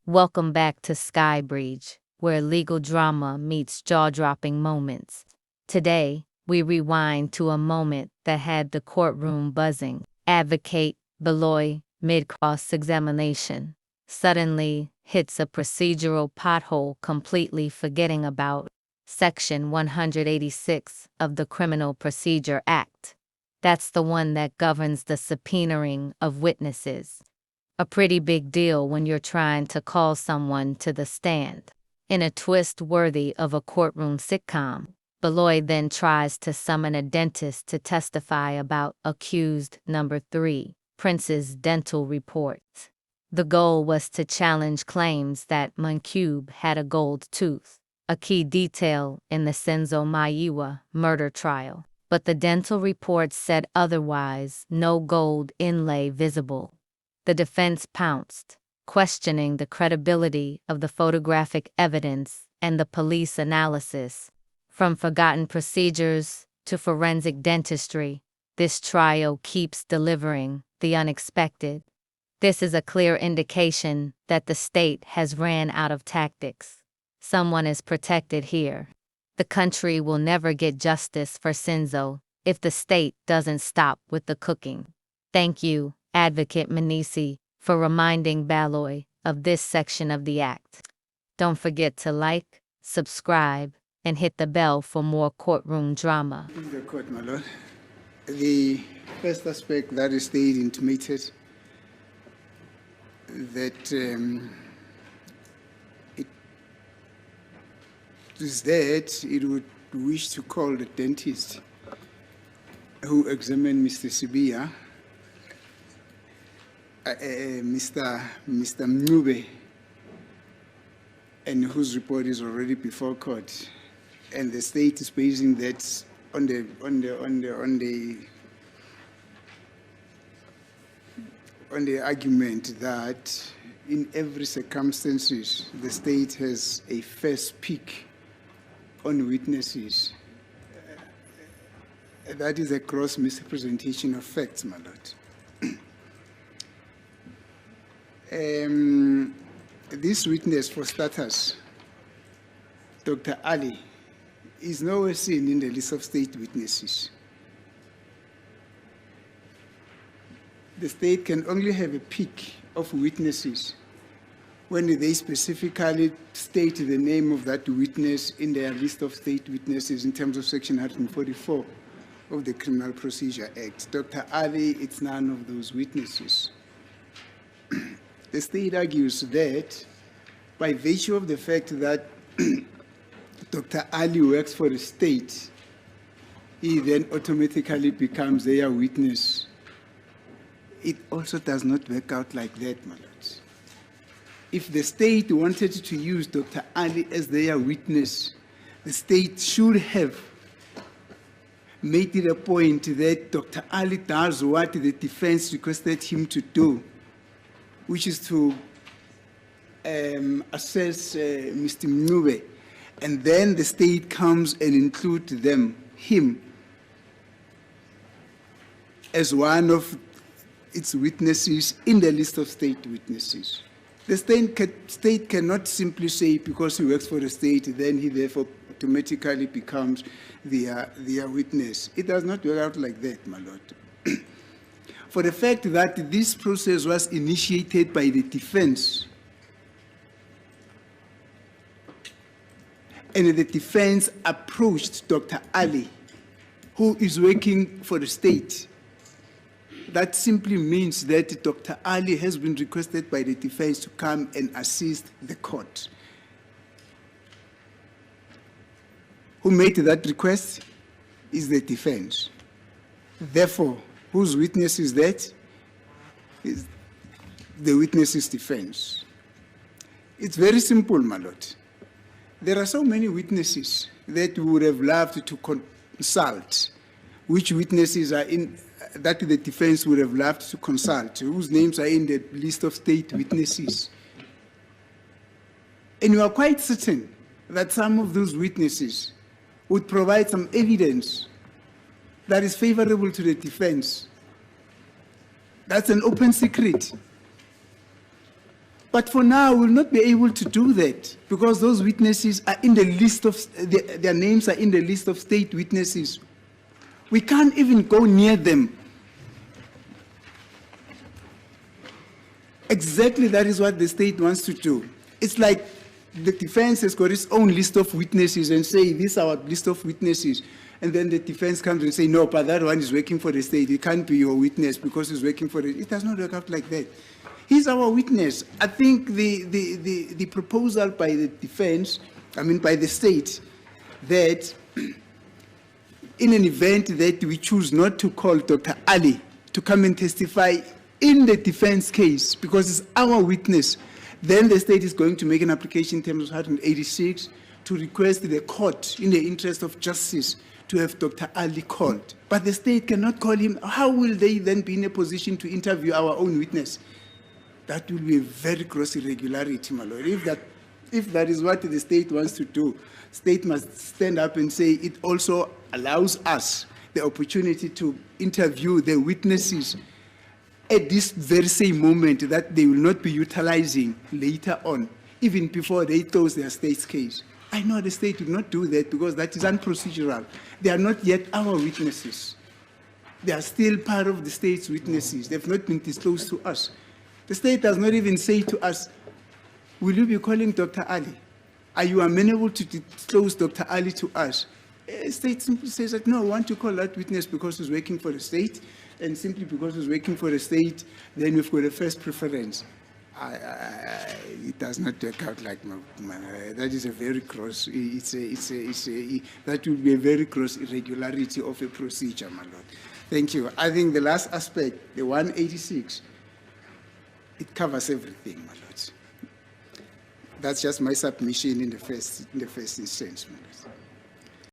Welcome back to Skybridge, where legal drama meets jaw-dropping moments. Today, we rewind to a moment that had the courtroom buzzing. Advocate Baloyi, mid-cross-examination, suddenly hits a procedural pothole, completely forgetting about Section 186 of the Criminal Procedure Act. That's the one that governs the subpoenaing of witnesses. A pretty big deal when you're trying to call someone to the stand. In a twist worthy of a courtroom sitcom, Baloyi then tries to summon a dentist to testify about accused number 3, Prince's dental reports. The goal was to challenge claims that Mncube had a gold tooth, a key detail in the Senzo Maiwa murder trial. But the dental reports said otherwise, no gold inlay visible. The defense pounced, questioning the credibility of the photographic evidence and the police analysis. From forgotten procedures to forensic dentistry, this trial keeps delivering the unexpected. This is a clear indication that the state has ran out of tactics. Someone is protected here. The country will never get justice for Senzo if the state doesn't stop with the cooking. Thank you, Advocate Mnisi, for reminding Baloyi of this section of the Act. Don't forget to like, subscribe, and hit the bell for more courtroom drama. The court, my lord. The first aspect that is stayed intimated that it is that it would wish to call the dentist who examined Mr. Sibia, Mr. Mncube, and whose report is already before court, and the state is basing that on the argument that in every circumstances the state has a first pick on witnesses. That is a gross misrepresentation of facts, my lord. This witness, for starters, Dr. Ali, is nowhere seen in the list of state witnesses. The state can only have a pick of witnesses when they specifically state the name of that witness in their list of state witnesses in terms of Section 144 of the Criminal Procedure Act. Dr. Ali, it's none of those witnesses. The state argues that by virtue of the fact that Dr. Ali works for the state, he then automatically becomes their witness. It also does not work out like that, my lords. If the state wanted to use Dr. Ali as their witness, the state should have made it a point that Dr. Ali does what the defense requested him to do, which is to assess Mr. Mncube, and then the state comes and includes him, as one of its witnesses in the list of state witnesses. The state cannot simply say because he works for the state, then he therefore automatically becomes their witness. It does not work out like that, my lord. For the fact that this process was initiated by the defense, and the defense approached Dr. Ali, who is working for the state, that simply means that Dr. Ali has been requested by the defense to come and assist the court. Who made that request is the defense. Therefore, whose witness is that? Is the witness's defense. It's very simple, my lord. There are so many witnesses that we would have loved to consult, which witnesses are in that the defense would have loved to consult, whose names are in the list of state witnesses. And you are quite certain that some of those witnesses would provide some evidence that is favorable to the defense. That's an open secret. But for now, we'll not be able to do that because those witnesses are in the list of, their names are in the list of state witnesses. We can't even go near them. Exactly that is what the state wants to do. It's like the defense has got its own list of witnesses and say, this is our list of witnesses. And then the defense comes and say, no, but that one is working for the state. He can't be your witness because he's working for it. It does not work out like that. He's our witness. I think the proposal by the defense, by the state, that in an event that we choose not to call Dr. Ali to come and testify in the defense case, because it's our witness, then the state is going to make an application in terms of 186 to request the court, in the interest of justice, to have Dr. Ali called. But the state cannot call him. How will they then be in a position to interview our own witness? That will be a very gross irregularity, my lord. If that is what the state wants to do, state must stand up and say it also allows us the opportunity to interview the witnesses at this very same moment that they will not be utilizing later on, even before they close their state's case. I know the state will not do that because that is unprocedural. They are not yet our witnesses. They are still part of the state's witnesses. They have not been disclosed to us. The state does not even say to us, will you be calling Dr. Ali? Are you amenable to disclose Dr. Ali to us? The state simply says that, no, I want to call that witness because he's working for the state, and simply because he's working for the state, then we've got a first preference. It does not work out like that is a very gross, that would be a very gross irregularity of a procedure, my lord. Thank you. I think the last aspect, the 186, it covers everything, my lords. That's just my submission in the first instance, my lords.